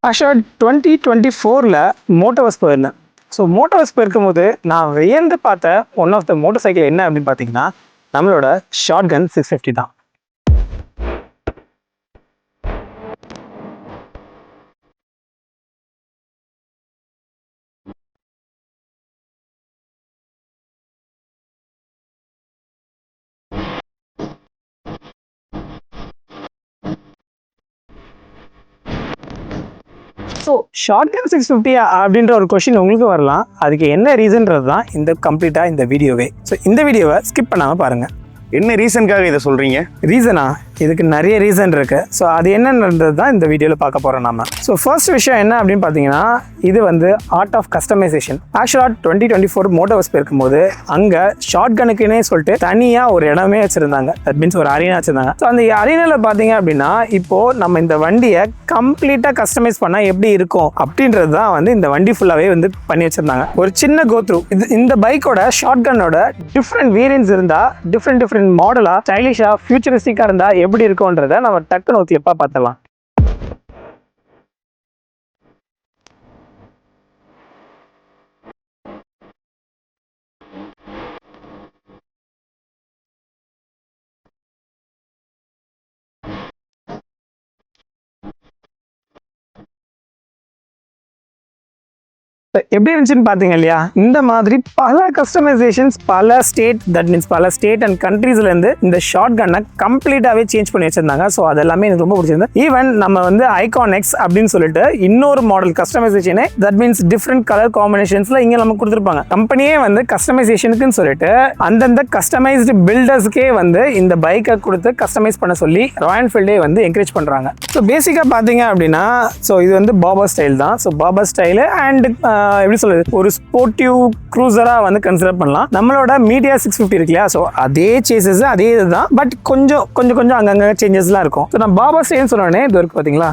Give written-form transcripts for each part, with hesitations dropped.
ஆக்சுவலாக 2024 மோட்டோவர்ஸ் போயிருந்தேன். ஸோ மோட்டோவர்ஸ் போயிருக்கும்போது நான் வியந்து பார்த்த one of the motorcycle என்ன அப்படின்னு பார்த்தீங்கன்னா, நம்மளோட ஷாட்கன் 650 தான். ஸோ ஷாட்கன் 650 அப்படின்ற ஒரு கொஷின் உங்களுக்கு வரலாம். அதுக்கு என்ன ரீசன்றது தான் இந்த கம்ப்ளீட்டாக இந்த வீடியோவே. ஸோ இந்த வீடியோவை ஸ்கிப் பண்ணாமல் பாருங்கள். என்ன ரீசனுக்காக இதை சொல்கிறீங்க? ரீசனா? இதுக்கு நிறைய ரீசன் இருக்குது. ஸோ அது என்னன்றது தான் இந்த வீடியோவில் பார்க்க போகிறோம் நம்ம. ஸோ ஃபர்ஸ்ட் விஷயம் என்ன அப்படின்னு பார்த்தீங்கன்னா, இது வந்து ஆர்ட் ஆஃப் கஸ்டமைசேஷன். ஆக்சுவலாக 2024 மோட்டோவர்ஸ் போயிருக்கும்போது அங்கே ஷார்ட் கனுக்குன்னே சொல்லிட்டு தனியாக ஒரு இடமே வச்சுருந்தாங்க. தட் மீன்ஸ் ஒரு அரீனா வச்சுருந்தாங்க. ஸோ அந்த அரீனாவில் பார்த்தீங்க அப்படின்னா, இப்போது நம்ம இந்த வண்டியை கம்ப்ளீட்டாக கஸ்டமைஸ் பண்ணால் எப்படி இருக்கும் அப்படின்றது தான் வந்து இந்த வண்டி ஃபுல்லாகவே வந்து பண்ணி வச்சுருந்தாங்க. ஒரு சின்ன கோத்ரூ. இந்த பைக்கோட ஷார்ட் கன்னோட டிஃப்ரெண்ட் வேரியன்ஸ் இருந்தால் டிஃப்ரெண்ட் மாடலா ஸ்டைலிஷா ஃபியூச்சரிஸ்டிக்கா இருந்தா எப்படி இருக்கும்ன்றத நம்ம டக்குனு ஒத்தியப்பா பார்த்தலாம். எப்படி இருந்துச்சுன்னு பார்த்தீங்க இல்லையா? இந்த மாதிரி பல கஸ்டமைசேஷன்ஸ் பல ஸ்டேட், தட் மீன்ஸ் பல ஸ்டேட் அண்ட் கண்ட்ரீஸ்லேருந்து இந்த ஷார்ட் கன்னை கம்ப்ளீட்டாகவே சேஞ்ச் பண்ணி வச்சிருந்தாங்க. ஸோ அது எல்லாமே எனக்கு ரொம்ப பிடிச்சிருந்தது. ஈவன் நம்ம வந்து ஐகான் எக்ஸ் அப்படின்னு சொல்லிட்டு இன்னொரு மாடல் கஸ்டமைசேஷனே, தட் மீன்ஸ் டிஃப்ரெண்ட் கலர் காம்பினேஷன்ஸ்ல இங்கே நமக்கு கொடுத்துருப்பாங்க. கம்பெனியே வந்து கஸ்டமைசேஷனுக்குன்னு சொல்லிட்டு அந்தந்த கஸ்டமைஸ்டு பில்டர்ஸ்க்கே வந்து இந்த பைக்கை கொடுத்து கஸ்டமைஸ் பண்ண சொல்லி ராயல் என்ஃபீல்டே வந்து என்கரேஜ் பண்ணுறாங்க. ஸோ பேசிக்காக பார்த்தீங்க அப்படின்னா, ஸோ இது வந்து பாபர் ஸ்டைல் தான். ஸோ பாபர் ஸ்டைலு அண்ட் எப்படி சொல்றது, ஒரு ஸ்போர்ட்டிவ் க்ரூசரா வந்து கன்சிடர் பண்ணலாம். நம்மளோட மீடியா 650 இருக்கு இல்லையா? ஸோ அதே சேசஸ் அதே இதுதான், பட் கொஞ்சம் அங்கங்க சேஞ்சஸ்லாம் இருக்கும். ஸோ நான் பாபா ஸ்டைல்னு சொன்னோடனே இது இருக்கு பார்த்தீங்களா?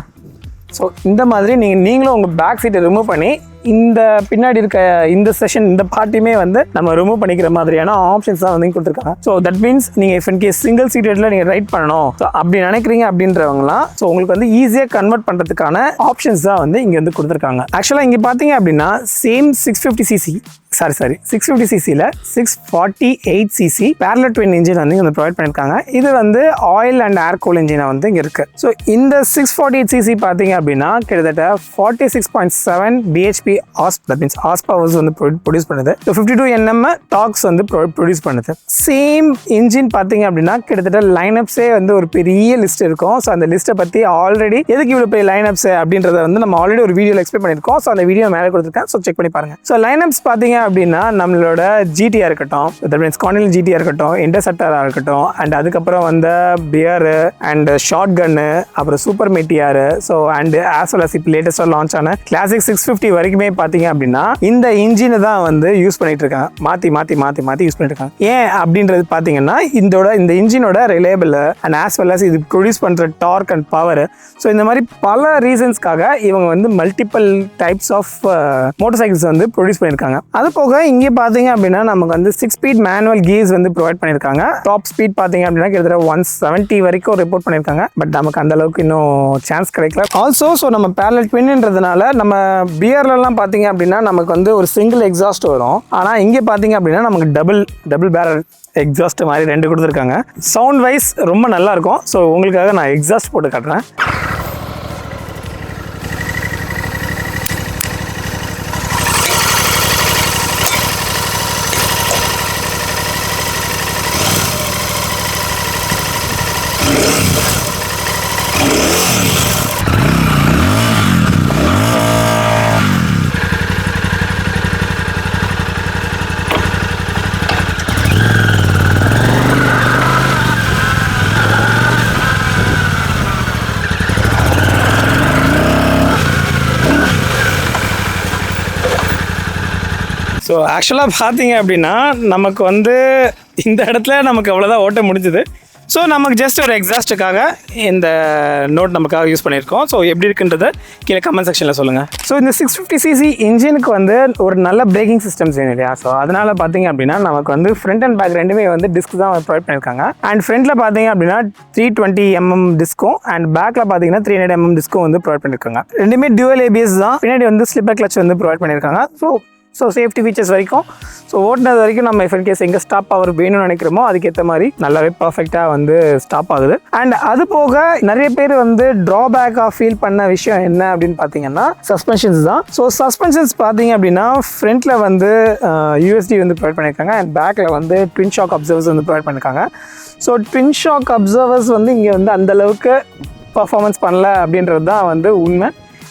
ஸோ இந்த மாதிரி நீங்களும் உங்கள் பேக் சீட்டை ரிமூவ் பண்ணி இந்த பின்னாடி இருக்க இந்த செஷன் இந்த பார்ட்டியுமே வந்து நம்ம ரிமூவ் பண்ணிக்கிற மாதிரியான ஆப்ஷன்ஸ் தான் வந்து கொடுத்துருக்காங்க. ஸோ தட் மீன்ஸ் நீங்கள் இஃப் இன் கேஸ் சிங்கிள் சீட்டடில் நீங்கள் ரைட் பண்ணணும் ஸோ அப்படி நினைக்கிறீங்க அப்படின்றவங்களாம் ஸோ உங்களுக்கு வந்து ஈஸியாக கன்வெர்ட் பண்ணுறதுக்கான ஆப்ஷன்ஸ் தான் வந்து இங்கே வந்து கொடுத்துருக்காங்க. ஆக்சுவலாக இங்கே பார்த்தீங்க அப்படின்னா same 650cc 648cc parallel twin engine வந்து இங்கே ப்ரொவைட் பண்ணியிருக்காங்க. இது வந்து ஆயில் அண்ட் ஏர் கூல் இன்ஜினை வந்து இங்கே இருக்குது. ஸோ இந்த 648cc பார்த்தீங்க அப்படின்னா கிட்டத்தட்ட 46.7 bhp that means horsepower வந்து ப்ரொடியூஸ் பண்ணுது. 52 Nm டார்க்ஸ் வந்து ப்ரொடியூஸ் பண்ணுது. சேம் இன்ஜின் பார்த்தீங்க அப்படின்னா கிட்டத்தட்ட லைனப்ஸே வந்து ஒரு பெரிய லிஸ்ட் இருக்கும். ஸோ அந்த லிஸ்ட்டை பற்றி ஆல்ரெடி எதுக்கு இவ்வளோ பெரிய லைனப்ஸ் அப்படின்றத வந்து நம்ம ஆல்ரெடி ஒரு வீடியோவில் எக்ஸ்பிளைன் பண்ணியிருக்கோம். ஸோ அந்த வீடியோ மேலே கொடுத்துருக்கேன். ஸோ செக் பண்ணி பாருங்க. ஸோ லைனப்ஸ் பார்த்தீங்க அப்படின்னா நம்மளோட ஜிடிஆர் இருக்கட்டும், that means கார்னில் ஜிடிஆர் இருக்கட்டும், இன்டர்செப்டராக இருக்கட்டும், அண்ட் அதுக்கப்புறம் வந்து பியரு அண்ட் ஷார்ட் கன்னு, அப்புறம் super meteor, so and as well as இப்போ லேட்டஸ்டாக லான்ச் ஆன கிளாசிக் 650 வரைக்குமே பார்த்தீங்க அப்படின்னா இந்த இன்ஜினை தான் வந்து யூஸ் பண்ணிட்டு இருக்காங்க. மாற்றி யூஸ் பண்ணிட்டு இருக்காங்க. ஏன் அப்படின்றது பார்த்தீங்கன்னா இந்த இன்ஜினோட reliable and as well as இது ப்ரொடியூஸ் பண்ணுற டார்க் அண்ட் பவர். ஸோ இந்த மாதிரி பல ரீசன்ஸ்க்காக இவங்க வந்து multiple types of motorcycles வந்து ப்ரொடியூஸ் பண்ணியிருக்காங்க. அது போக இங்கே பார்த்தீங்க அப்படின்னா நமக்கு வந்து 6 ஸ்பீட் மேனுவல் கீர்ஸ் வந்து ப்ரொவைட் பண்ணியிருக்காங்க. டாப் ஸ்பீட் பார்த்தீங்க அப்படின்னா கிட்டத்தட்ட 170 வரைக்கும் ரிப்போர்ட் பண்ணியிருக்காங்க. பட் நமக்கு அந்த அளவுக்கு இன்னும் சான்ஸ் கிடைக்கல. ஆல்சோ ஸோ நம்ம பேரலல் ட்வின்ன்றதுனால நம்ம பியர்லாம் பார்த்தீங்க அப்படின்னா நமக்கு வந்து ஒரு சிங்கிள் எக்ஸாஸ்ட் வரும். ஆனால் இங்கே பார்த்தீங்க அப்படின்னா நமக்கு டபுள் பேரல் எக்ஸாஸ்ட் மாதிரி 2 கொடுத்துருக்காங்க. சவுண்ட் வைஸ் ரொம்ப நல்லா இருக்கும். ஸோ உங்களுக்காக நான் எக்ஸாஸ்ட் போட்டு காட்டுறேன். ஸோ ஆக்சுவலாக பார்த்தீங்க அப்படின்னா நமக்கு வந்து இந்த இடத்துல நமக்கு அவ்வளோதான் ஓட்ட முடிஞ்சுது. ஸோ நமக்கு ஜஸ்ட் ஒரு எக்ஸாஸ்ட்டுக்காக இந்த நோட் நமக்காக யூஸ் பண்ணியிருக்கோம். ஸோ எப்படி இருக்குன்றதை கீழே கமெண்ட் செக்ஷனில் சொல்லுங்கள். ஸோ இந்த 650cc இன்ஜினுக்கு வந்து ஒரு நல்ல பிரேக்கிங் சிஸ்டம்ஸ் வேணும் இல்லையா? ஸோ அதனால் பார்த்தீங்க அப்படின்னா நமக்கு வந்து ஃப்ரண்ட் அண்ட் பேக் ரெண்டுமே வந்து டிஸ்க் தான் ப்ரொவைட் பண்ணியிருக்காங்க. அண்ட் ஃப்ரண்ட்டில் பார்த்தீங்க அப்படின்னா 320mm டிஸ்க்கும் அண்ட் பேக்கில் பார்த்தீங்கன்னா 300mm டிஸ்க்கும் வந்து ப்ரொவைட் பண்ணியிருக்காங்க. ரெண்டுமே டியூவல் ஏபிஎஸ் தான். பின்னாடி வந்து ஸ்லிப்பர் கிளச் வந்து ப்ரொவைட் பண்ணியிருக்காங்க. ஸோ சேஃப்டி ஃபீச்சர்ஸ் வரைக்கும் ஸோ ஓட்டினது வரைக்கும் நம்ம இஃப் கேஸ் எங்கே ஸ்டாப் ஆவர் வேணும்னு நினைக்கிறோமோ அதுக்கேற்ற மாதிரி நல்லாவே பர்ஃபெக்டாக வந்து ஸ்டாப் ஆகுது. அண்ட் அது போக நிறைய பேர் வந்து ட்ராபேக்காக ஃபீல் பண்ண விஷயம் என்ன அப்படின்னு பார்த்தீங்கன்னா சஸ்பென்ஷன்ஸ் தான். ஸோ சஸ்பென்ஷன்ஸ் பார்த்தீங்க அப்படின்னா ஃப்ரண்ட்டில் வந்து யூஎஸ்டி வந்து ப்ரொவைட் பண்ணியிருக்காங்க அண்ட் பேக்கில் வந்து ட்வின் ஷாக் அப்சர்வர்ஸ் வந்து ப்ரொவைட் பண்ணியிருக்காங்க. ஸோ ட்வின் ஷாக் அப்சர்வர்ஸ் வந்து இங்கே வந்து அந்தளவுக்கு பர்ஃபார்மன்ஸ் பண்ணல அப்படின்றது தான் வந்து உண்மை.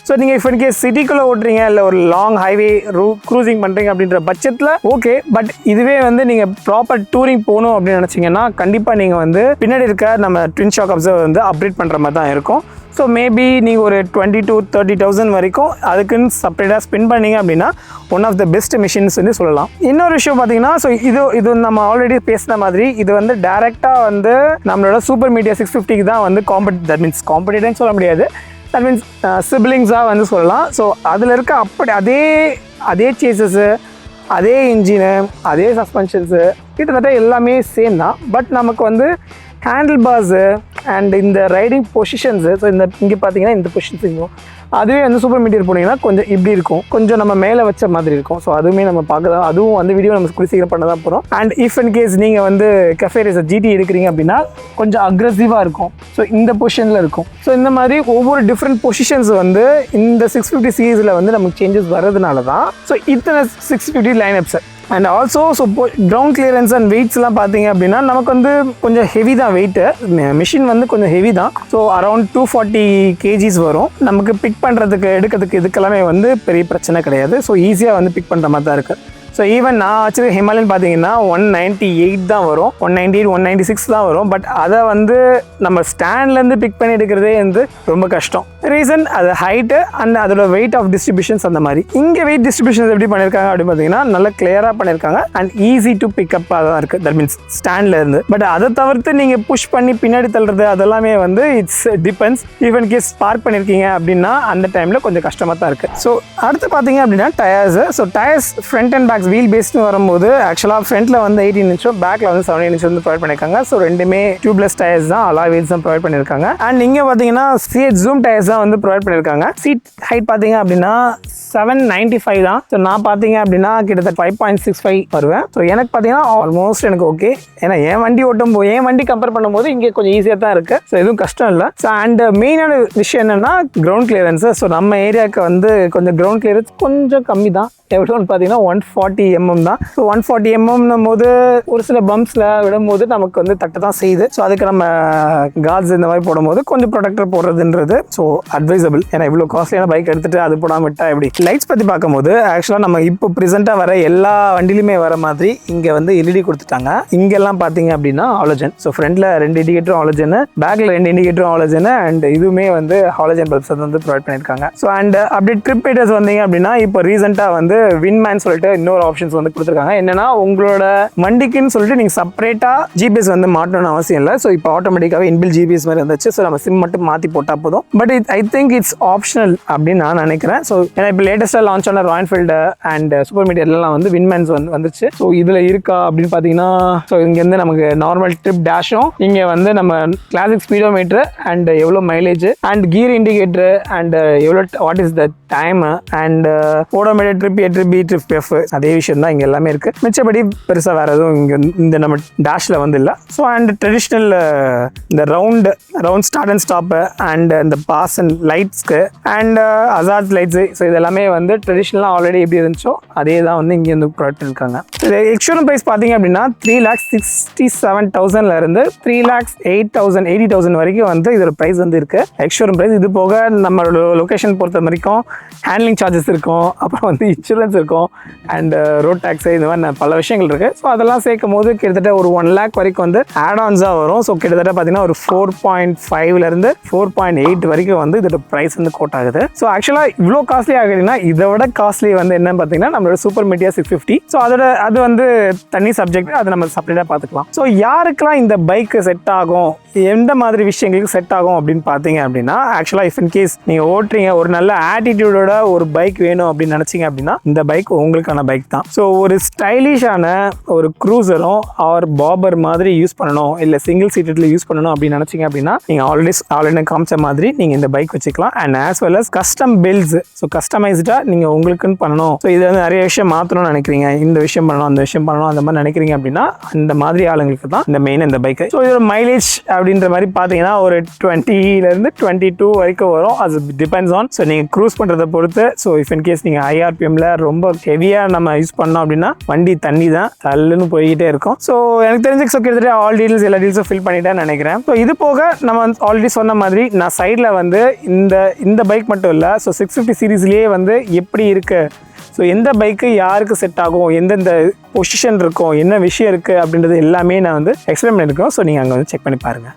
ஸோ நீங்கள் இப்போ கேஸ் சிட்டிக்குள்ளே ஓட்டுறீங்க இல்லை ஒரு லாங் ஹைவே க்ரூசிங் பண்ணுறீங்க அப்படின்ற பட்சத்தில் ஓகே. பட் இதுவே வந்து நீங்கள் ப்ராப்பர் டூரிங் போகணும் அப்படின்னு நினச்சிங்கன்னா கண்டிப்பாக நீங்கள் வந்து பின்னாடி இருக்க நம்ம ட்வின் ஷாக் அப்சர்வர் வந்து அப்டேட் பண்ணுற மாதிரி தான் இருக்கும். ஸோ மேபி நீங்கள் ஒரு 20,000 to 30,000 வரைக்கும் அதுக்குன்னு செப்பரேட்டாக ஸ்பெண்ட் பண்ணிங்க அப்படின்னா one of the best machines வந்து சொல்லலாம். இன்னொரு விஷயம் பார்த்தீங்கன்னா ஸோ இது நம்ம ஆல்ரெடி பேசின மாதிரி இது வந்து டேரெக்டாக வந்து நம்மளோட சூப்பர் மீடியா 650க்கு தான் வந்து தட் மீன்ஸ் காம்படிட்டர்னு சொல்ல முடியாது. தட் மீன்ஸ் சிப்லிங்ஸாக வந்து சொல்லலாம். ஸோ அதில் இருக்க அப்படி அதே சேசஸ்ஸு, அதே இன்ஜினு, அதே சஸ்பென்ஷன்ஸு கிட்டத்தட்ட எல்லாமே சேம் தான். பட் நமக்கு வந்து ஹேண்டில் பார்ஸு அண்ட் இந்த ரைடிங் பொசிஷன்ஸு ஸோ இங்கே பார்த்தீங்கன்னா இந்த பொசிஷன்ஸ் இருக்கும். அதுவே வந்து சூப்பர் மீடியர் போனீங்கன்னா கொஞ்சம் இப்படி இருக்கும், கொஞ்சம் நம்ம மேலே வச்ச மாதிரி இருக்கும். ஸோ அதுவுமே நம்ம பார்க்க தான், அதுவும் வந்து வீடியோ நம்ம சீக்கிரம் பண்ண தான் போகிறோம். அண்ட் இஃப் இன் கேஸ் நீங்கள் வந்து கஃபே ரேசர் GT எடுக்கிறீங்க அப்படின்னா கொஞ்சம் அக்ரெசிவாக இருக்கும். ஸோ இந்த பொசிஷனில் இருக்கும். ஸோ இந்த மாதிரி ஒவ்வொரு டிஃப்ரெண்ட் பொசிஷன்ஸ் வந்து இந்த 650 சீரீஸில் வந்து நமக்கு சேஞ்சஸ் வர்றதுனால தான் ஸோ இத்தனை 650 lineups. And also so ground clearance and வெயிட்ஸ்லாம் பார்த்தீங்க அப்படின்னா நமக்கு வந்து கொஞ்சம் ஹெவி தான் வெயிட்டு. மிஷின் வந்து கொஞ்சம் ஹெவி தான். ஸோ அரௌண்ட் 240 kgs வரும். நமக்கு பிக் பண்ணுறதுக்கு எடுக்கிறதுக்கு இதுக்கெல்லாமே வந்து பெரிய பிரச்சனை கிடையாது. ஸோ ஈஸியாக வந்து பிக் பண்ணுற மாதிரி தான் இருக்குது. ஸோ ஈவன் நான் வச்சுருக்க ஹிமாலயன் பார்த்தீங்கன்னா 198 தான் வரும், 198, 196 தான் வரும். பட் அதை வந்து நம்ம ஸ்டாண்ட்லேருந்து பிக் பண்ணி எடுக்கிறதே வந்து ரொம்ப கஷ்டம். ரீசன் அது ஹைட்டு அண்ட் அதோட வெயிட் ஆஃப் டிஸ்ட்ரிபியூஷன்ஸ் அந்த மாதிரி. இங்கே வெயிட் டிஸ்ட்ரிபியூஷன்ஸ் எப்படி பண்ணியிருக்காங்க அப்படின்னு பார்த்தீங்கன்னா நல்லா கிளியராக பண்ணியிருக்காங்க அண்ட் ஈஸி டு பிக்கப்பாக தான் இருக்குது. தட் மீன்ஸ் ஸ்டாண்ட்லேருந்து. பட் அதை தவிர்த்து நீங்கள் புஷ் பண்ணி பின்னாடி தள்ளுறது அதெல்லாமே வந்து it's depends. Even case park பண்ணியிருக்கீங்க அப்படின்னா அந்த டைமில் கொஞ்சம் கஷ்டமாக தான் இருக்குது. ஸோ அடுத்து பார்த்தீங்க அப்படின்னா tyres. So tyres front and back wheel பேஸ்னு வரும்போது ஆக்சுவலாக ஃப்ரண்ட்டில் வந்து 18 inch, பேக்கில் வந்து 17 inch வந்து ப்ரொவைட் பண்ணியிருக்காங்க. ஸோ ரெண்டுமே டியூப்லெஸ் டயர்ஸ் தான், அலாய் வீல்ஸ் தான் ப்ரொவைட் பண்ணியிருக்காங்க. அண்ட் இங்கே பார்த்தீங்கன்னா CH Zoom டயர்ஸ் தான் வந்து ப்ரொவைட் பண்ணியிருக்காங்க. சீட் ஹைட் பார்த்தீங்க அப்படின்னா 795 தான். ஸோ நான் பார்த்தீங்க அப்படின்னா கிட்டத்தட்ட 5.65 வருவேன். ஸோ எனக்கு பார்த்தீங்கன்னா ஆல்மோஸ்ட் எனக்கு ஓகே. ஏன்னா என் வண்டி கம்பேர் பண்ணும்போது இங்கே கொஞ்சம் ஈஸியாக தான் இருக்குது. ஸோ எதுவும் கஷ்டம் இல்லை. ஸோ அண்ட் மெயினான விஷயம் என்னென்னா கிரவுண்ட் கிளியரன்ஸு. ஸோ நம்ம ஏரியாவுக்கு வந்து கொஞ்சம் கிரவுண்ட் கிளியரன்ஸ் கொஞ்சம் கம்மி தான். எவ்வளோன்னு பார்த்தீங்கன்னா 140mm தான். ஸோ 140mm போது ஒரு சில பம்ப்ஸில் விடும்போது நமக்கு வந்து தட்டு தான் செய்யுது. ஸோ அதுக்கு நம்ம கார்ட்ஸ் இந்த மாதிரி போடும்போது கொஞ்சம் ப்ரொடெக்டர் போடுறதுன்றது ஸோ அட்வைசபிள். ஏன்னா இவ்வளோ காஸ்ட்லியான பைக் எடுத்துகிட்டு அது போடாமல் விட்டா எப்படி. லைட்ஸ் பற்றி பார்க்கும்போது ஆக்சுவலாக நம்ம இப்போ ப்ரெசென்ட்டாக வர எல்லா வண்டிலையுமே வர மாதிரி இங்கே வந்து LED கொடுத்துட்டாங்க. இங்கெல்லாம் பார்த்தீங்க அப்படின்னா ஹாலஜன். ஸோ ஃப்ரண்ட்டில் 2 இண்டிகேட்டரும் ஹாலஜன், பேக்கில் 2 இண்டிகேட்டரும் ஹாலஜன் அண்ட் இதுவுமே வந்து ஹாலஜன் பல்ப்ஸ் வந்து ப்ரொவைட் பண்ணியிருக்காங்க. ஸோ அண்ட் அப்படியே ட்ரிப் ரைடர்ஸ் வந்தீங்க அப்படின்னா இப்போ ரீசெண்டாக வந்து வின்மேன் சொல்லிட்டு இன்னொரு ஆப்ஷன்ஸ் வந்து கொடுத்துருக்காங்க. என்னன்னா உங்களோட வண்டிக்குன்னு சொல்லிட்டு நீங்கள் செப்பரேட்டாக GPS வந்து மாட்டணும்னு அவசியம் இல்லை. ஸோ இப்போ ஆட்டோமேட்டிக்காகவே இன்பில் GPS மாதிரி இருந்துச்சு. ஸோ நம்ம சிம் மட்டும் மாற்றி போட்டால் போதும். But I think it's optional அப்படின்னு நான் நினைக்கிறேன். ஸோ ஏன்னா இப்போ லேட்டஸ்ட்டாக லான்ச் ஆன ராயல் என்ஃபீல்டு அண்ட் சூப்பர் மீடியாலாம் வந்து வின்மேன்ஸ் வந்துச்சு. ஸோ இதில் இருக்கா அப்படின்னு பார்த்தீங்கன்னா ஸோ இங்கேருந்து நமக்கு நார்மல் ட்ரிப் டேஷும் இங்கே வந்து நம்ம கிளாசிக் ஸ்பீடோமீட்டர் அண்ட் எவ்வளோ mileage and gear indicator and எவ்வளோ what is the time and odometer trip trip B trip F அதே விஷயம் தான் இங்கே எல்லாமே இருக்குது. மிச்சப்படி பெருசாக வேறு எதுவும் இங்கே இந்த நம்ம டேஷில் வந்து இல்லை. ஸோ அண்ட் ட்ரெடிஷ்னல் இந்த round start and stop and இந்த பாஸ் அண்ட் லைட்ஸ்க்கு அண்ட் அசார்ட் லைட்ஸு ஸோ இதெல்லாமே வந்து ட்ரெடிஷ்னலாக ஆல்ரெடி எப்படி இருந்துச்சோ அதே தான் வந்து இங்கே வந்து ப்ரொடக்ட் இருக்காங்க. இது எக்ஸ்ஷோரூம் ப்ரைஸ் பார்த்தீங்க அப்படின்னா 3,67,000 இருந்து 3,80,000 வரைக்கும் வந்து இதோட ப்ரைஸ் வந்து இருக்குது எக்ஸ்ஷோரூம் ப்ரைஸ். இது போக நம்மளோட லொக்கேஷன் பொறுத்த வரைக்கும் ஹேண்ட்லிங் சார்ஜஸ் இருக்கும், அப்புறம் வந்து இன்சூரன்ஸ் இருக்கும் அண்ட் ரோட் டேக்ஸ் இந்த மாதிரி பல விஷயங்கள் இருக்குது. ஸோ அதெல்லாம் சேர்க்கும் போது கிட்டத்தட்ட ஒரு 1 lakh வரைக்கும் வந்து ஆட் ஆன்ஸாக வரும். ஸோ கிட்டத்தட்ட பார்த்தீங்கன்னா ஒரு 4.5 4.8 வரைக்கும் வந்து இதோட ப்ரைஸ் வந்து கோட் ஆகுது. ஸோ ஆக்சுவலாக இவ்வளோ காஸ்ட்லி ஆகுதுன்னா இதை விட காஸ்ட்லி வந்து என்னன்னு பார்த்தீங்கன்னா நம்மளோட சூப்பர் மீடியா 650. ஸோ அது வந்து தனி சப்ஜெக்ட், அதை நம்ம செப்பரேட்டாக பார்த்துக்கலாம். ஸோ யாருக்கெல்லாம் இந்த பைக்கு செட் ஆகும், எந்த மாதிரி விஷயங்களுக்கு செட் ஆகும் அப்படின்னு பார்த்தீங்க அப்படின்னா, ஆக்சுவலாக இஃப் இன் கேஸ் நீங்கள் ஓட்டுறீங்க, ஒரு நல்ல ஆட்டிடியூடோட ஒரு பைக் வேணும் அப்படின்னு நினச்சிங்க அப்படின்னா இந்த பைக் உங்களுக்கான பைக் தான். ஸோ ஒரு ஸ்டைலிஷான ஒரு க்ரூசரும் ஆர் பாபர் மாதிரி யூஸ் பண்ணணும், இல்லை சிங்கிள் சீட்டடில் யூஸ் பண்ணணும் அப்படின்னு நினச்சிங்க அப்படின்னா நீங்கள் ஆல்ரெடி காமிச்ச மாதிரி நீங்கள் இந்த பைக் வச்சுக்கலாம். And as well as custom builds, so கஸ்டமைஸ்டாக நீங்கள் உங்களுக்குன்னு பண்ணணும், ஸோ இதை வந்து நிறைய விஷயம் மாற்றணும்னு நினைக்கிறீங்க, இந்த விஷயம் பண்ணணும் அந்த விஷயம் பண்ணணும் அந்த மாதிரி நினைக்கிறீங்க அப்படின்னா அந்த மாதிரி ஆளுங்களுக்கு தான் இந்த மெயின் இந்த பைக்கு. ஸோ இதோட மைலேஜ் அப்படின்ற மாதிரி பார்த்தீங்கன்னா ஒரு 20 22 வரைக்கும் வரும். அது டிபெண்ட்ஸ் ஆன், ஸோ நீங்கள் க்ரூஸ் பண்ணுறதை பொறுத்து. ஸோ இஃப் இன் கேஸ் நீங்கள் IRPMல ரொம்ப ஹெவியாக நம்ம யூஸ் பண்ணோம் அப்படின்னா வண்டி தண்ணி தான் தள்ளுன்னு போய்கிட்டே இருக்கும். ஸோ எனக்கு தெரிஞ்சு ஸோ கிட்டத்தட்ட ஆல் டீல்ஸ் எல்லா டீல்ஸும் ஃபில் பண்ணிட்டேன்னு நினைக்கிறேன். ஸோ இது போக நம்ம ஆல்ரெடி சொன்ன மாதிரி நான் சைடில் வந்து இந்த பைக் மட்டும் இல்லை, ஸோ 650 சீரீஸ்லேயே வந்து எப்படி இருக்குது, ஸோ எந்த பைக்கு யாருக்கு செட் ஆகும், எந்தெந்த பொசிஷன் இருக்கும், என்ன விஷயம் இருக்குது அப்படின்றது எல்லாமே நான் வந்து எக்ஸ்பிளைன் பண்ணியிருக்கோம். ஸோ நீங்கள் அங்கே வந்து செக் பண்ணி பாருங்கள்.